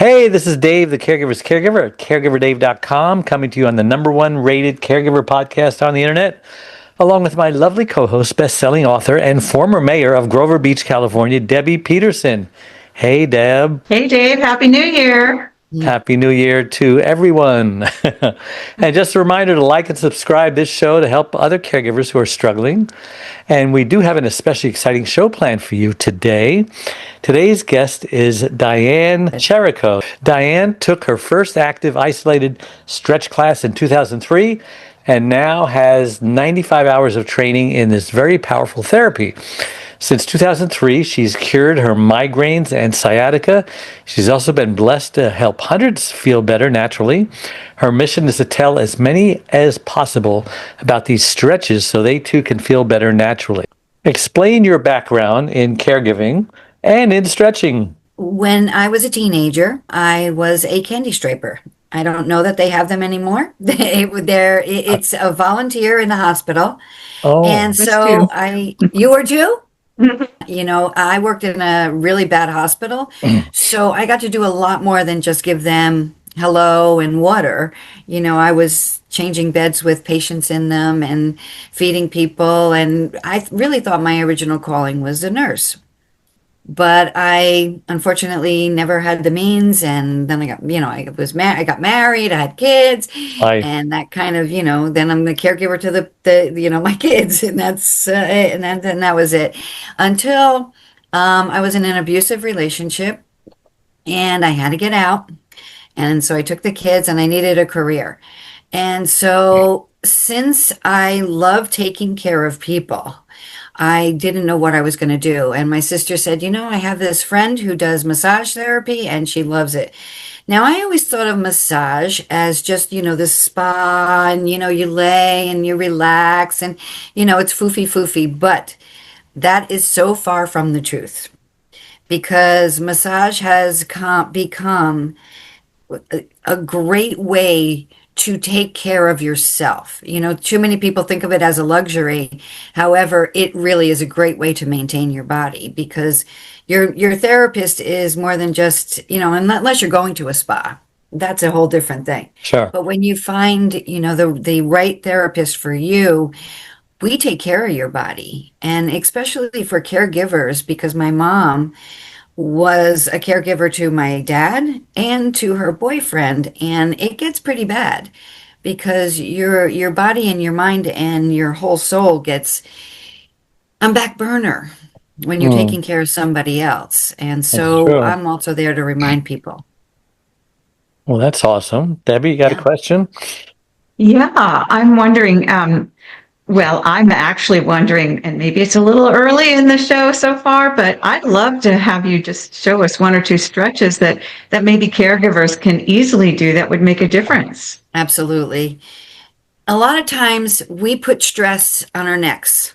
Hey, this is Dave, the Caregiver's Caregiver at caregiverdave.com, coming to you on the number one rated caregiver podcast on the internet, along with my lovely co-host, best-selling author, and former mayor of Grover Beach, California, Debbie Peterson. Hey, Deb. Hey, Dave. Happy New Year. Happy New Year to everyone. And just a reminder to like and subscribe this show to help other caregivers who are struggling. And we do have an especially exciting show planned for you today. Today's guest is Diane Cherico. Diane took her first active isolated stretch class in 2003 and now has 95 hours of training in this very powerful therapy. Since 2003, she's cured her migraines and sciatica. She's also been blessed to help hundreds feel better naturally. Her mission is to tell as many as possible about these stretches so they too can feel better naturally. Explain your background in caregiving and in stretching. When I was a teenager, I was a candy striper. I don't know that they have them anymore. It's a volunteer in the hospital. Oh, And so you were too? I worked in a really bad hospital, so I got to do a lot more than just give them hello and water. I was changing beds with patients in them and feeding people, and I really thought my original calling was a nurse. But I unfortunately never had the means, and then I got married, I had kids, and that kind of, then I'm the caregiver to the my kids, and that's and then that was it until I was in an abusive relationship, and I had to get out, and so I took the kids, and I needed a career, and so since I love taking care of people, I didn't know what I was going to do. And my sister said, I have this friend who does massage therapy and she loves it. Now, I always thought of massage as just, the spa and, you lay and you relax and, it's foofy. But that is so far from the truth because massage has become a great way to take care of yourself. Too many people think of it as a luxury. However, it really is a great way to maintain your body because your therapist is more than just, unless you're going to a spa. That's a whole different thing. Sure. But when you find, the right therapist for you, we take care of your body. And especially for caregivers, because my mom was a caregiver to my dad and to her boyfriend, and it gets pretty bad because your body and your mind and your whole soul gets on back burner when you're taking care of somebody else. And so I'm also there to remind people. Well, that's awesome. Debbie, you got a question? Yeah, I'm wondering, I'm actually wondering, and maybe it's a little early in the show so far, but I'd love to have you just show us one or two stretches that maybe caregivers can easily do that would make a difference. Absolutely. A lot of times we put stress on our necks.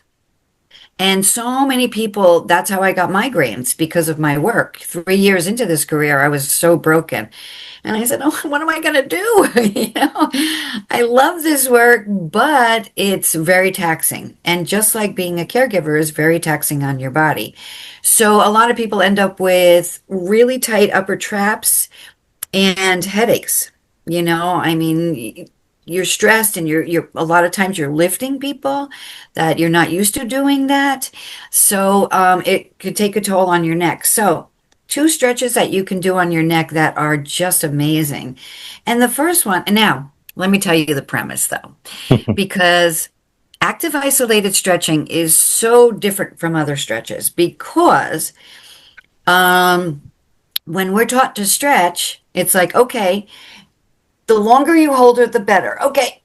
And so many people, that's how I got migraines because of my work. 3 years into this career, I was so broken. And I said, what am I going to do? I love this work, but it's very taxing. And just like being a caregiver is very taxing on your body. So a lot of people end up with really tight upper traps and headaches. You're stressed and you're a lot of times you're lifting people that you're not used to doing that. So it could take a toll on your neck. So 2 stretches that you can do on your neck that are just amazing. And the first one, and now let me tell you the premise though, because active isolated stretching is so different from other stretches because when we're taught to stretch, it's like, okay, the longer you hold her, the better. Okay,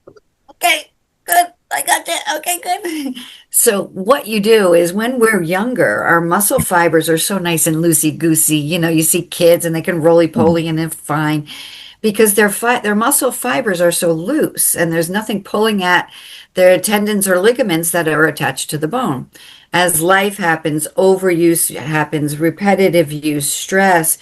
good. I got that. Okay, good. So what you do is when we're younger, our muscle fibers are so nice and loosey-goosey. You see kids and they can roly-poly and they're fine because their muscle fibers are so loose and there's nothing pulling at their tendons or ligaments that are attached to the bone. As life happens, overuse happens, repetitive use, stress,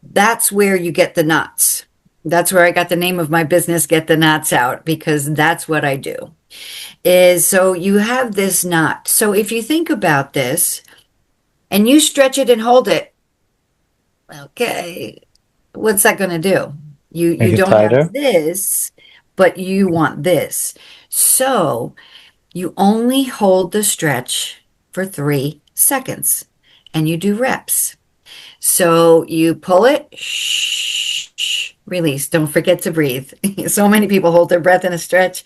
that's where you get the knots. That's where I got the name of my business, Get the Knots Out, because that's what I do. So you have this knot. So if you think about this and you stretch it and hold it, okay, what's that going to do? You Make it don't have tighter. this, but you want this. So you only hold the stretch for 3 seconds and you do reps. So you pull it, shh, release. Don't forget to breathe. So many people hold their breath in a stretch.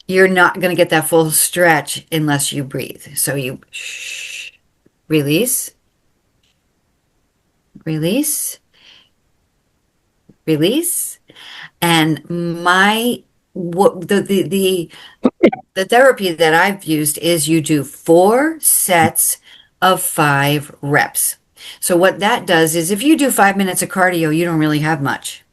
You're not going to get that full stretch unless you breathe. So you shh, release, release, release. And my what the therapy that I've used is you do 4 sets of 5 reps. So what that does is if you do 5 minutes of cardio, you don't really have much.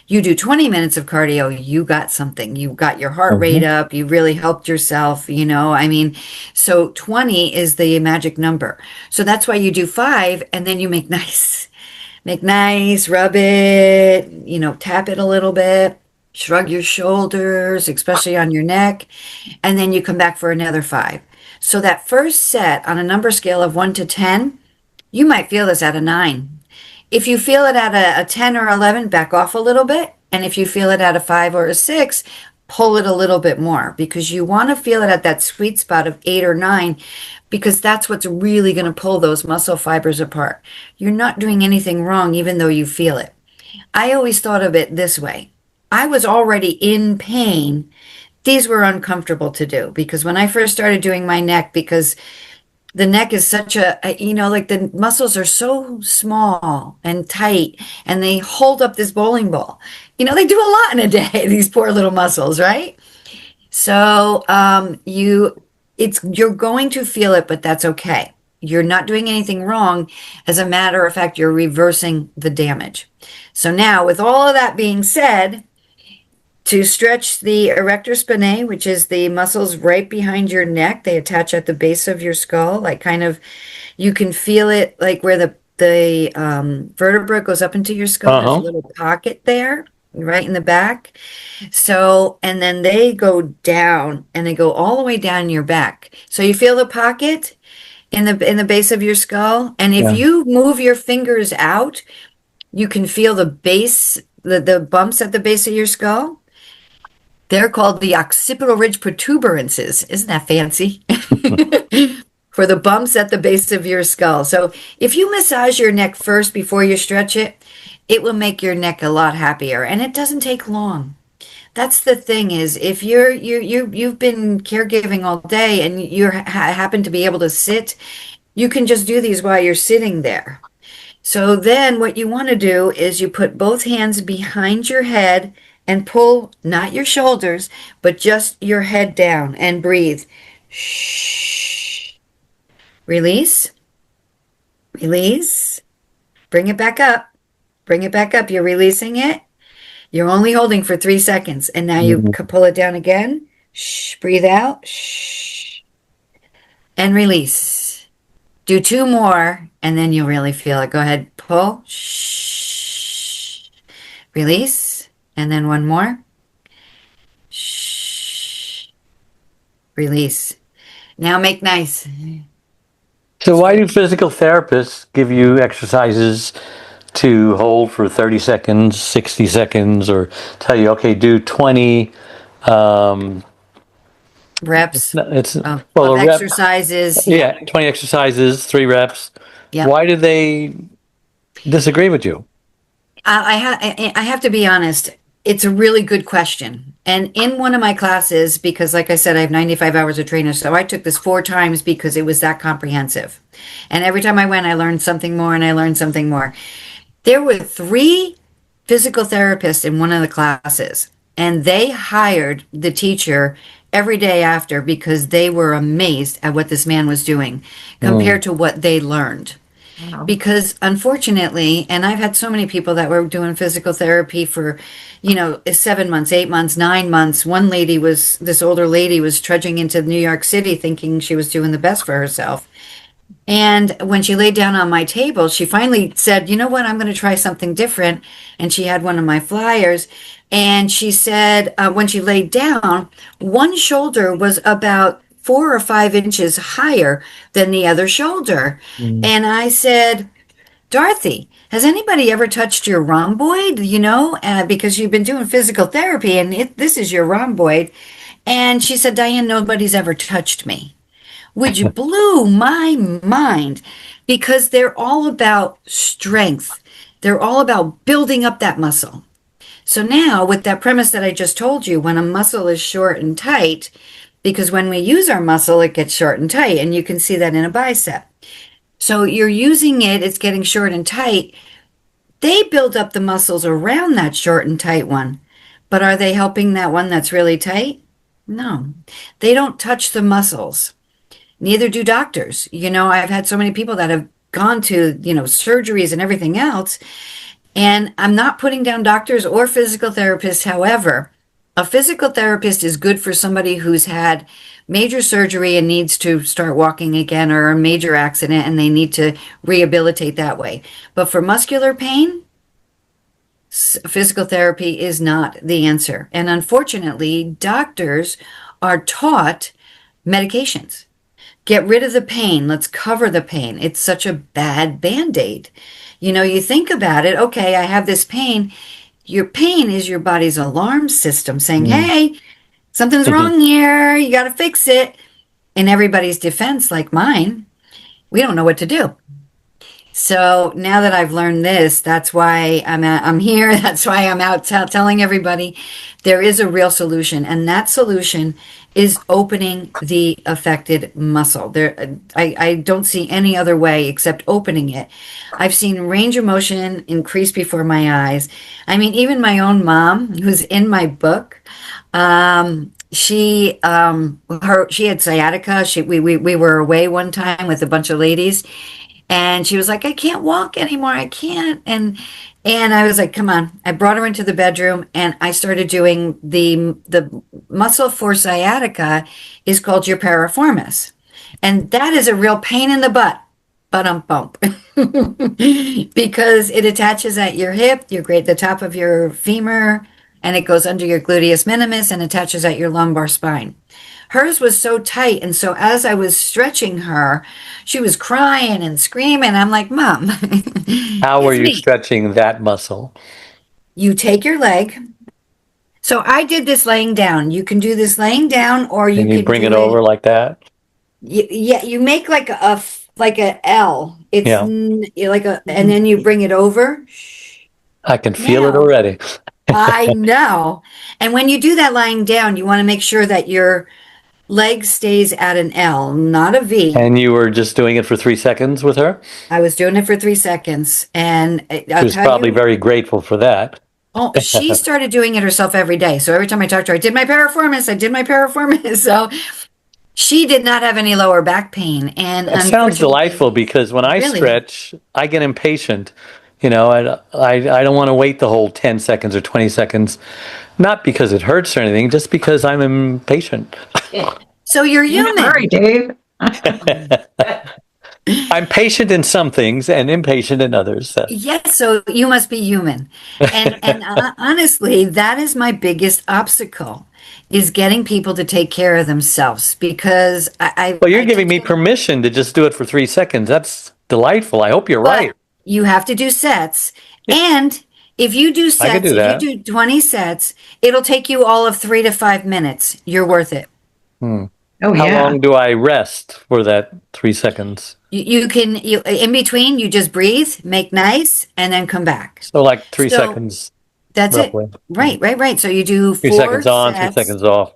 You do 20 minutes of cardio, you got something. You got your heart rate Mhm. up, you really helped yourself, I mean, so 20 is the magic number. So that's why you do 5 and then you make nice. Make nice, rub it, tap it a little bit, shrug your shoulders, especially on your neck, and then you come back for another 5. So that first set on a number scale of 1 to 10, you might feel this at a 9. If you feel it at a 10 or 11, back off a little bit. And if you feel it at a 5 or a 6, pull it a little bit more because you want to feel it at that sweet spot of 8 or 9 because that's what's really going to pull those muscle fibers apart. You're not doing anything wrong even though you feel it. I always thought of it this way. I was already in pain. These were uncomfortable to do because when I first started doing my neck, because the neck is such like the muscles are so small and tight and they hold up this bowling ball. They do a lot in a day, these poor little muscles, right? So you're going to feel it, but that's okay. You're not doing anything wrong. As a matter of fact, you're reversing the damage. So now, with all of that being said, to stretch the erector spinae, which is the muscles right behind your neck, they attach at the base of your skull, like kind of, you can feel it like where the vertebra goes up into your skull. There's a Uh-huh. little pocket there, right in the back. So, and then they go down and they go all the way down your back. So you feel the pocket in the base of your skull, and if Yeah. you move your fingers out, you can feel the base, the bumps at the base of your skull. They're called the occipital ridge protuberances. Isn't that fancy? For the bumps at the base of your skull. So if you massage your neck first before you stretch it, it will make your neck a lot happier, and it doesn't take long. That's the thing is if you've been caregiving all day and you happen to be able to sit, you can just do these while you're sitting there. So then what you want to do is you put both hands behind your head and pull not your shoulders, but just your head down and breathe. Shh. Release. Release. Bring it back up. Bring it back up. You're releasing it. You're only holding for 3 seconds. And now you Mhm. pull it down again. Shh. Breathe out. Shh. And release. Do 2 more, and then you'll really feel it. Go ahead. Pull. Shh. Release. And then 1 more. Shh. Release. Now make nice. So why do physical therapists give you exercises to hold for 30 seconds, 60 seconds, or tell you, okay, do 20, um, Reps it's, well, of a rep, exercises. Yeah. yeah, 20 exercises, 3 reps. Yep. Why do they disagree with you? I have to be honest. It's a really good question. And in one of my classes, because like I said, I have 95 hours of training, so I took this 4 times because it was that comprehensive. And every time I went, I learned something more and I learned something more. There were 3 physical therapists in one of the classes, and they hired the teacher every day after because they were amazed at what this man was doing Mm. compared to what they learned. Wow. Because unfortunately, and I've had so many people that were doing physical therapy for, 7 months, 8 months, 9 months. This older lady was trudging into New York City thinking she was doing the best for herself. And when she laid down on my table, she finally said, you know what, I'm going to try something different. And she had one of my flyers. And she said, when she laid down, one shoulder was about 4 or 5 inches higher than the other shoulder. Mm. And I said, Dorothy, has anybody ever touched your rhomboid? Because you've been doing physical therapy and this is your rhomboid. And she said, Diane, nobody's ever touched me, which blew my mind because they're all about strength. They're all about building up that muscle. So now, with that premise that I just told you, when a muscle is short and tight, because when we use our muscle, it gets short and tight, and you can see that in a bicep. So you're using it, it's getting short and tight. They build up the muscles around that short and tight one. But are they helping that one that's really tight? No. They don't touch the muscles. Neither do doctors. I've had so many people that have gone to, surgeries and everything else. And I'm not putting down doctors or physical therapists. However, a physical therapist is good for somebody who's had major surgery and needs to start walking again, or a major accident and they need to rehabilitate that way. But for muscular pain, physical therapy is not the answer. And unfortunately, doctors are taught medications. Get rid of the pain. Let's cover the pain. It's such a bad Band-Aid. You think about it. Okay, I have this pain. Your pain is your body's alarm system saying, hey, something's wrong here. You got to fix it. In everybody's defense, like mine, we don't know what to do. So now that I've learned this, that's why I'm here. That's why I'm out telling everybody there is a real solution. And that solution is opening the affected muscle. I don't see any other way except opening it. I've seen range of motion increase before my eyes. I mean, even my own mom, who's in my book, she had sciatica. We were away one time with a bunch of ladies. And she was like, I can't walk anymore. I can't. And I was like, come on. I brought her into the bedroom and I started doing the muscle for sciatica is called your piriformis. And that is a real pain in the butt. Bump. Because it attaches at your hip, the top of your femur, and it goes under your gluteus minimus and attaches at your lumbar spine. Hers was so tight. And so as I was stretching her, she was crying and screaming. I'm like, Mom. How were you stretching that muscle? You take your leg. So I did this laying down. You can do this laying down, or you can bring it over like that. Yeah, you make like a L. It's and then you bring it over. I can feel it already. I know. And when you do that lying down, you want to make sure that your leg stays at an L, not a V. And you were just doing it for 3 seconds with her? I was doing it for 3 seconds. And she was probably very grateful for that. Oh, she started doing it herself every day. So every time I talked to her, I did my piriformis. So she did not have any lower back pain. And it sounds delightful, because when I stretch, I get impatient. I don't want to wait the whole 10 seconds or 20 seconds, not because it hurts or anything, just because I'm impatient. So you're human. Sorry, Dave. I'm patient in some things and impatient in others. So. Yes, so you must be human. And honestly, that is my biggest obstacle, is getting people to take care of themselves, because Well, you're giving me permission to just do it for 3 seconds. That's delightful. I hope you're right. You have to do sets. And if you do sets, if you do 20 sets, it'll take you all of 3 to 5 minutes. You're worth it. Oh, yeah. How long do I rest for that 3 seconds? You can, in between, you just breathe, make nice, and then come back. So like 3 seconds. That's roughly. It. Right. So you do 4 seconds on, 3 seconds off.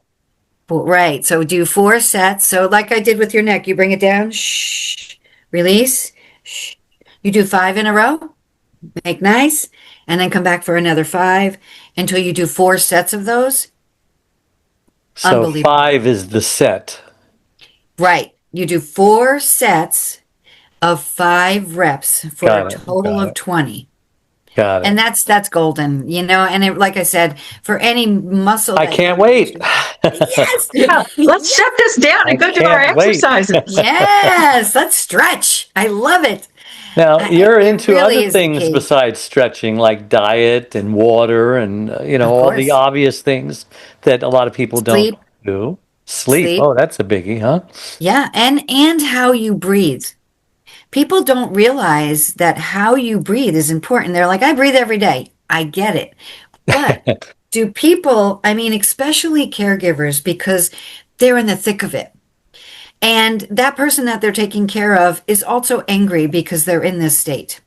Right. So do 4 sets. So like I did with your neck, you bring it down, shh, release, shh. You do 5 in a row, make nice, and then come back for another 5 until you do 4 sets of those. So 5 is the set. Right. You do 4 sets of 5 reps for a total of 20. Got it. And that's golden, and like I said, for any muscle. I can't wait. Yes. Yeah, let's shut this down and go do our exercises. Yes. Let's stretch. I love it. Now, you're into other things besides stretching, like diet and water and, all the obvious things that a lot of people don't do. Sleep. Oh, that's a biggie, huh? Yeah. And how you breathe. people don't realize that how you breathe is important. They're like, I breathe every day. I get it. But do people, I mean, especially caregivers, because they're in the thick of it. And that person that they're taking care of is also angry because they're in this state.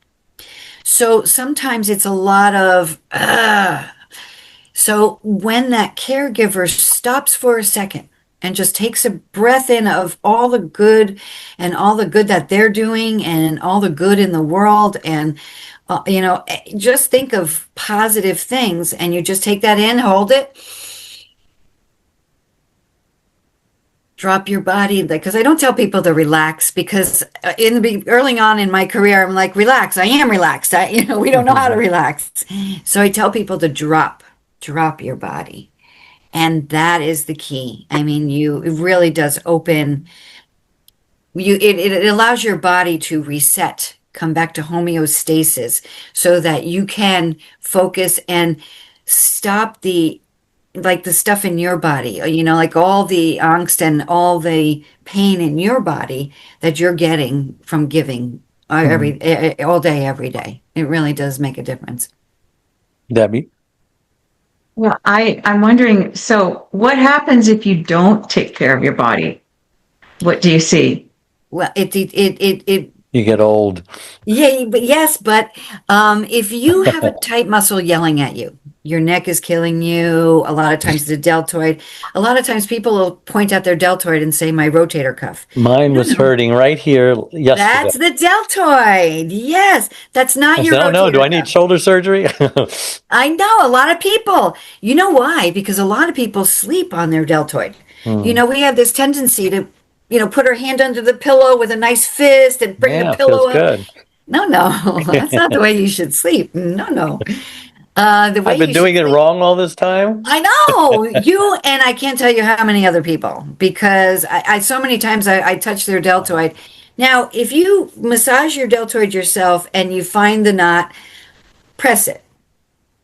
So sometimes it's a lot of, so when that caregiver stops for a second and just takes a breath in of all the good and all the good that they're doing and all the good in the world, and just think of positive things, and you just take that in, hold it, drop your body, because I don't tell people to relax, because early on in my career, I'm like, relax. I am relaxed. We don't know how to relax. So I tell people to drop your body. And that is the key. I mean, it really does open it allows your body to reset, come back to homeostasis, so that you can focus and stop the stuff in your body, like all the angst and all the pain in your body that you're getting from giving all day, every day. It really does make a difference. Debbie? Well, I'm wondering, so what happens if you don't take care of your body? What do you see? Well, You get old. yeah, but yes, but if you have a tight muscle yelling at you, your neck is killing you. A lot of times the deltoid. A lot of times people will point out their deltoid and say, my rotator cuff. Mine was hurting right here yesterday. That's the deltoid. Yes, that's not I your said, oh no, do I need cuff. shoulder surgery? I know a lot of people. You know why? Because a lot of people sleep on their deltoid. We have this tendency to, put our hand under the pillow with a nice fist and bring the pillow feels up. good. No, that's not the way you should sleep. No. The way I've been doing it wrong all this time. I know you, and I can't tell you how many other people, because I so many times I touch their deltoid. Now, if you massage your deltoid yourself and you find the knot, press it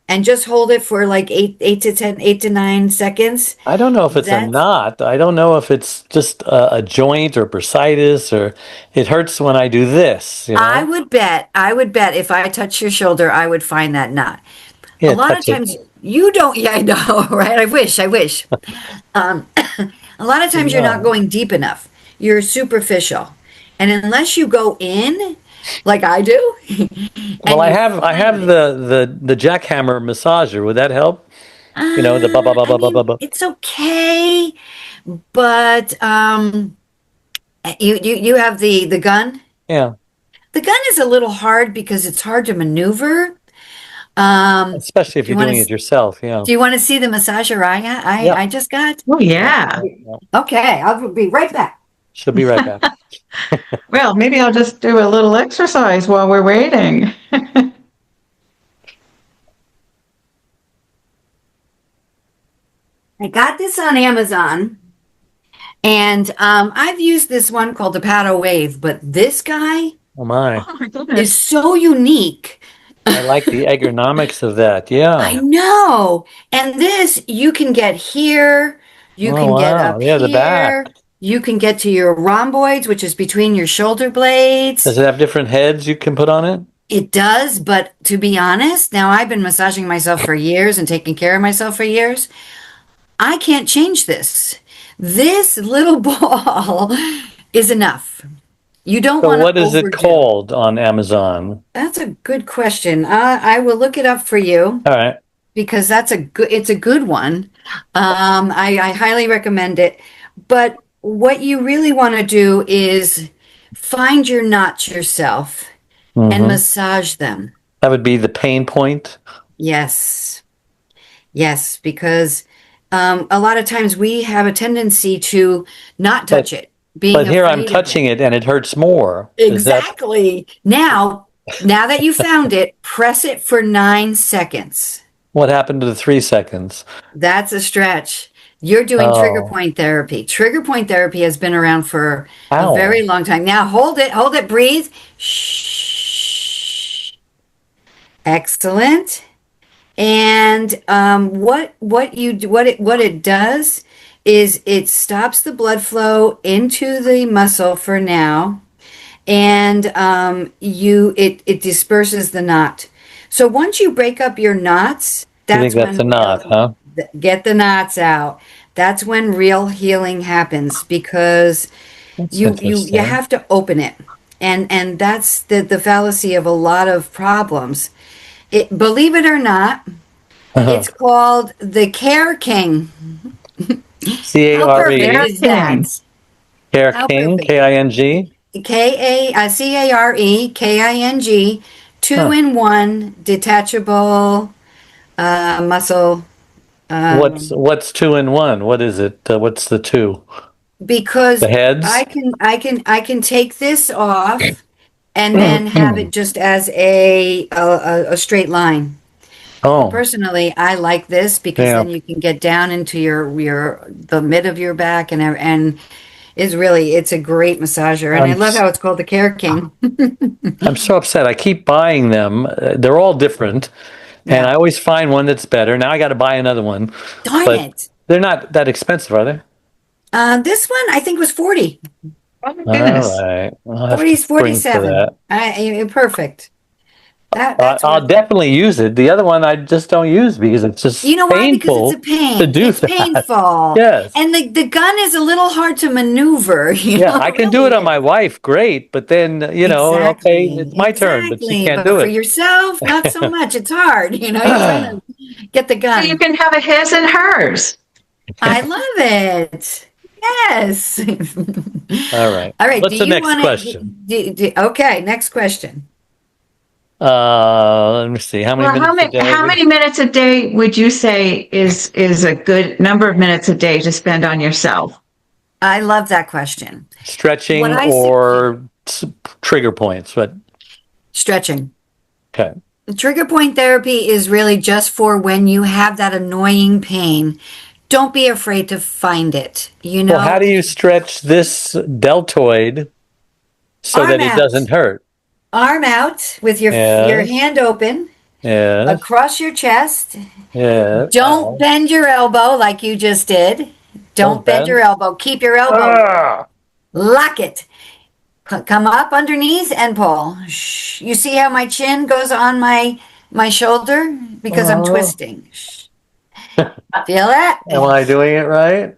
and just hold it for like 8 to 9 seconds. I don't know if it's a knot. I don't know if it's just a joint or bursitis, or it hurts when I do this. I would bet if I touch your shoulder, I would find that knot. Yeah, a lot of times you don't. Yeah, I know, right? I wish. A lot of times you're not going deep enough. You're superficial, and unless you go in, like I do. Well, I have the jackhammer massager. Would that help? The ba ba ba ba ba ba. It's okay, but you have the gun. Yeah. The gun is a little hard because it's hard to maneuver. Especially if you're doing it yourself, yeah. Do you want to see the massager I just got? Oh, yeah. Okay, I'll be right back. She'll be right back. Well, maybe I'll just do a little exercise while we're waiting. I got this on Amazon, and I've used this one called the Paddle Wave, but this guy Oh my goodness. is so unique. I like the ergonomics of that. Yeah. I know. And this, you can get here. You can get up yeah, the here. back. You can get to your rhomboids, which is between your shoulder blades. Does it have different heads you can put on it? It does, but to be honest, now I've been massaging myself for years and taking care of myself for years. I can't change this. This little ball is enough. You don't want to. So what is it called on Amazon? That's a good question. I will look it up for you. All right. Because it's a good one. I highly recommend it. But what you really want to do is find your knots yourself and massage them. That would be the pain point? Yes. Yes, because a lot of times we have a tendency to not touch it. But here I'm touching it and it hurts more. Exactly. Now that you found it, press it for 9 seconds. What happened to the 3 seconds? That's a stretch. You're doing trigger point therapy. Trigger point therapy has been around for a very long time. Now hold it, breathe. Shh. Excellent. And what it does is it stops the blood flow into the muscle for now, and it disperses the knot. So once you break up your knots, You think that's that's a when knot, huh? get the knots out. That's when real healing happens, because That's you interesting. have to open it. And that's the fallacy of a lot of problems. Believe it or not, Uh-huh. it's called the Care King. How perfect C-A-R-E, Care is King. that? Care How King, perfect. K-I-N-G. Careking, two Huh. in one detachable muscle. Um, What's two in one? What is it? What's the two? The because heads? I can take this off and then have it just as a straight line. And Oh, personally, I like this because yeah. then you can get down into your the mid of your back, and it's a great massager. And I I'm love s- how it's called the Care King. I'm so upset. I keep buying them. They're all different, and Yeah. I always find one that's better. Now I got to buy another one, Darn but it. they're not that expensive, are they? This one I think was 40. Oh my All goodness. right. I'll have 40 to is spring for 47. that. Perfect. That's I'll worth it. definitely use it. The other one I just don't use because it's You just know why? Because it's a painful to pain. do It's that. painful. Yes. And the gun is a little hard to maneuver, Yeah, it I can do really it on my is. wife, great, but then, okay, Exactly. it's my turn, but she Exactly. can't But do for it. yourself, not so much. It's hard. You're trying to get the So you gun. can have a his and hers. I love it. Yes. All right. All right. Do What's the you next want question? to? Okay. Next question. Let me see. How many Well, minutes a how day? many minutes a day would you say is a good number of minutes a day to spend on yourself? I love that question. What Stretching I suggest, or trigger points? But stretching. okay. Trigger point therapy is really just for when you have that annoying pain. Don't be afraid to find it. Well, how do you stretch this deltoid so Arm that it out. doesn't hurt? Arm out with your Yes. hand open Yes. across your chest. Yes. Don't Ow. bend your elbow like you just did. Don't Don't bend your bend. elbow. Keep your elbow. Ah. Lock it. Come up underneath and pull. Shh. You see how my chin goes on my shoulder because I'm Oh. twisting. Shh. Feel that? Am I doing it right?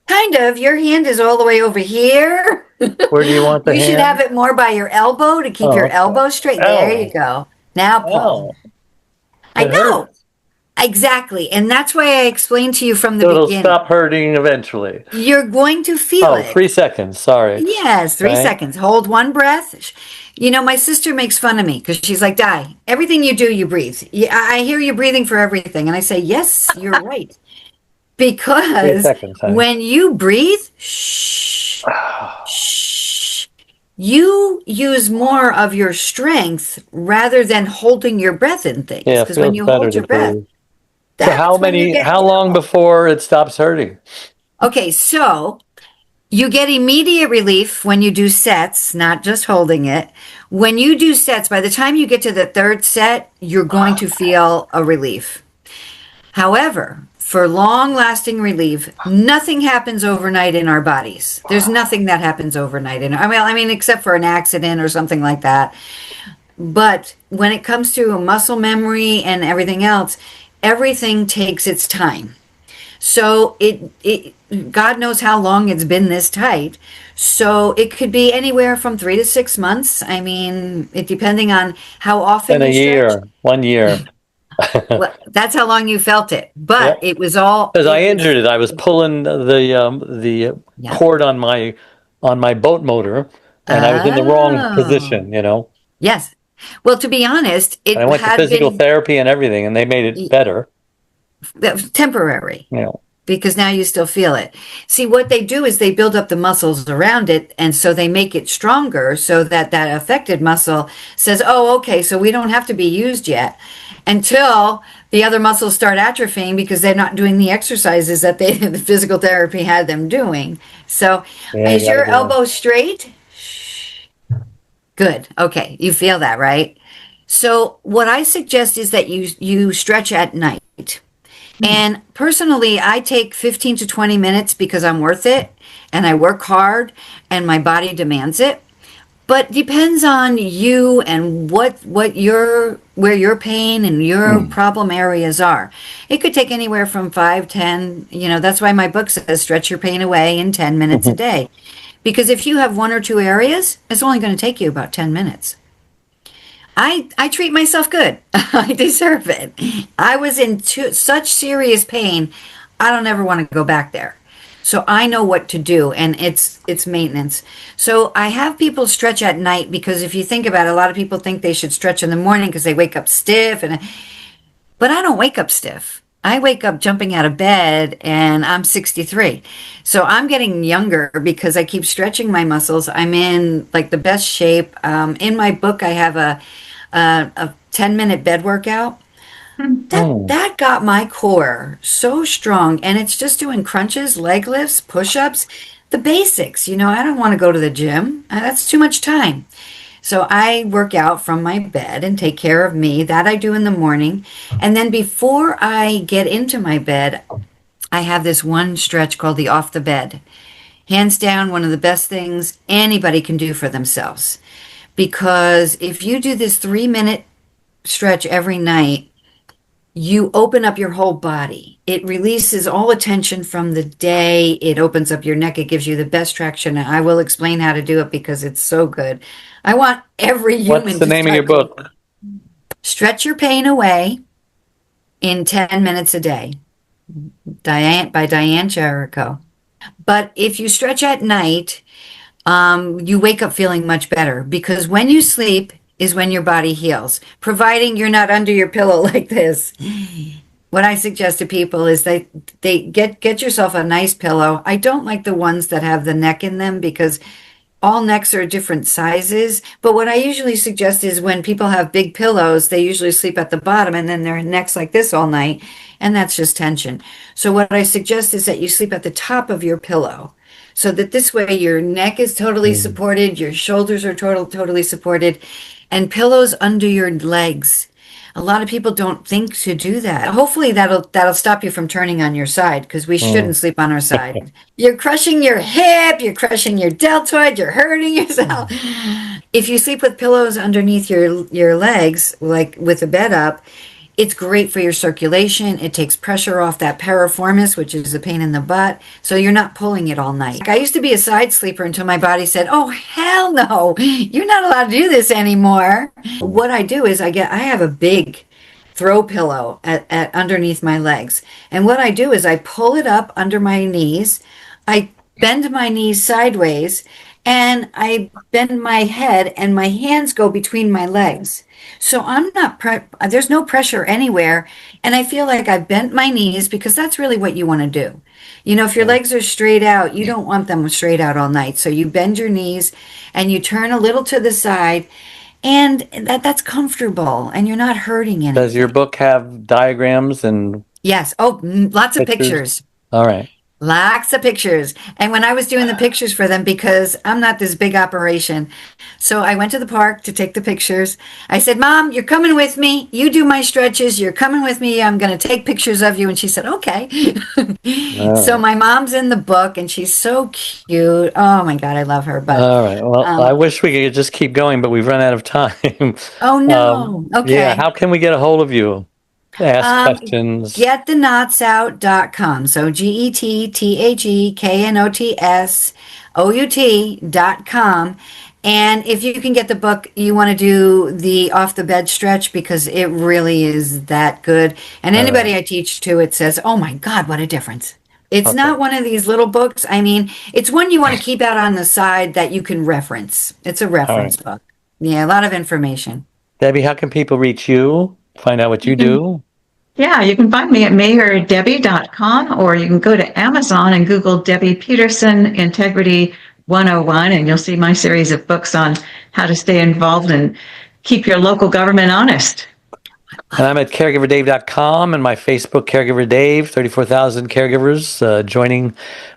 Kind of. Your hand is all the way over here. Where do you want the You should have hand? it more by your elbow to keep Oh, your okay. elbow straight. There you Oh, go. Now pull. oh, I it know. hurts. Exactly. And that's why I explained to you from the So it'll beginning. stop hurting eventually. You're going to feel Oh, it. 3 seconds. Sorry. Yes, three Right? seconds. Hold one breath. My sister makes fun of me because she's like, Di, everything you do, you breathe. Yeah, I hear you breathing for everything. And I say, yes, you're right. Three Because seconds, honey. when you breathe, shh, shh, you use more of your strength rather than holding your breath in things. Yeah, it Because when feels you better hold to your breath, breathe. So that's when you get how long killed. before it stops hurting? Okay, so you get immediate relief when you do sets, not just holding it. When you do sets, by the time you get to the third set, you're going to feel a relief. However, for long lasting relief, nothing happens overnight in our bodies. There's nothing that happens overnight I mean, except for an accident or something like that. But when it comes to a muscle memory and everything else, everything takes its time. So it God knows how long it's been this tight. So it could be anywhere from 3 to 6 months. I mean, it depending on how often In a you stretch. year, 1 year. Well, that's how long you felt it. But Yep. it was all Because I it was injured it. I was pulling the yeah. cord on my boat motor, and I was in the wrong Oh. position. Yes. Well, to be honest, And I it went to had physical been therapy and everything, and they made it better. that was temporary You know. because now you still feel it. See, what they do is they build up the muscles around it, and so they make it stronger so that that affected muscle says, "Oh, okay, so we don't have to be used yet," until the other muscles start atrophying because they're not doing the exercises that the physical therapy had them doing. So, Yeah, you is gotta your go. elbow straight? Good. Okay, you feel that, right? So what I suggest is that you stretch at night. And personally, I take 15 to 20 minutes because I'm worth it and I work hard and my body demands it. But depends on you and what your where your pain and your problem areas are. It could take anywhere from 5, 10. That's why my book says stretch your pain away in 10 minutes a day. Because if you have one or two areas, it's only going to take you about 10 minutes. I treat myself good. I deserve it. I was in such serious pain. I don't ever want to go back there. So I know what to do, and it's maintenance. So I have people stretch at night because if you think about it, a lot of people think they should stretch in the morning because they wake up stiff, but I don't wake up stiff. I wake up jumping out of bed, and I'm 63. So I'm getting younger because I keep stretching my muscles. I'm in like the best shape. In my book, I have a 10-minute bed workout. That got my core so strong, and it's just doing crunches, leg lifts, push-ups, the basics. I don't want to go to the gym. That's too much time. So I work out from my bed and take care of me. That I do in the morning. And then before I get into my bed, I have this one stretch called the off the bed. Hands down, one of the best things anybody can do for themselves. Because if you do this 3-minute stretch every night, you open up your whole body. It releases all attention from the day. It opens up your neck. It gives you the best traction. And I will explain how to do it because it's so good. I want every human What's the name of your book? Stretch Your Pain Away in 10 Minutes a Day by Diane Cherico. But if you stretch at night, you wake up feeling much better because when you sleep, is when your body heals, providing you're not under your pillow like this. What I suggest to people is they get yourself a nice pillow. I don't like the ones that have the neck in them because all necks are different sizes. But what I usually suggest is when people have big pillows, they usually sleep at the bottom and then their neck's like this all night. And that's just tension. So what I suggest is that you sleep at the top of your pillow. So that this way your neck is totally supported, your shoulders are totally supported, and pillows under your legs. A lot of people don't think to do that. Hopefully that'll stop you from turning on your side because we shouldn't sleep on our side. You're crushing your hip, you're crushing your deltoid, you're hurting yourself. If you sleep with pillows underneath your legs, like with the bed up, it's great for your circulation. It takes pressure off that piriformis, which is a pain in the butt. So you're not pulling it all night. I used to be a side sleeper until my body said, oh, hell no, you're not allowed to do this anymore. What I do is I have a big throw pillow at underneath my legs. And what I do is I pull it up under my knees. I bend my knees sideways and I bend my head and my hands go between my legs. So I'm not, there's no pressure anywhere. And I feel like I've bent my knees because that's really what you want to do. If your legs are straight out, you don't want them straight out all night. So you bend your knees and you turn a little to the side and that's comfortable and you're not hurting anything. Does your book have diagrams and? Yes. Oh, lots of pictures. All right. Lots of pictures. And when I was doing the pictures for them, because I'm not this big operation, so I went to the park to take the pictures. I said, Mom, you're coming with me. You do my stretches. You're coming with me. I'm going to take pictures of you. And she said, okay. So my mom's in the book and she's so cute. Oh my God, I love her. But all right. Well, I wish we could just keep going, but we've run out of time. Oh no. Okay. Yeah. How can we get a hold of you? Ask questions. Getthenotsout.com. So GETTHEKNOTSOUT.com. And if you can get the book, you want to do the off the bed stretch because it really is that good. And anybody I teach to, it says, oh my God, what a difference. It's not one of these little books. I mean, it's one you want to keep out on the side that you can reference. It's a reference book. Yeah, a lot of information. Debbie, how can people reach you? Find out what you do? Yeah, you can find me at mayordebbie.com or you can go to Amazon and Google Debbie Peterson Integrity 101 and you'll see my series of books on how to stay involved and keep your local government honest. And I'm at caregiverdave.com and my Facebook, Caregiver Dave, 34,000 caregivers joining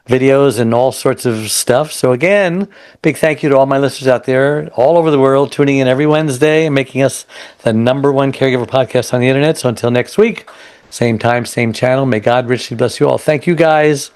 videos and all sorts of stuff. So again, big thank you to all my listeners out there all over the world tuning in every Wednesday and making us the #1 caregiver podcast on the internet. So until next week, same time, same channel. May God richly bless you all. Thank you guys.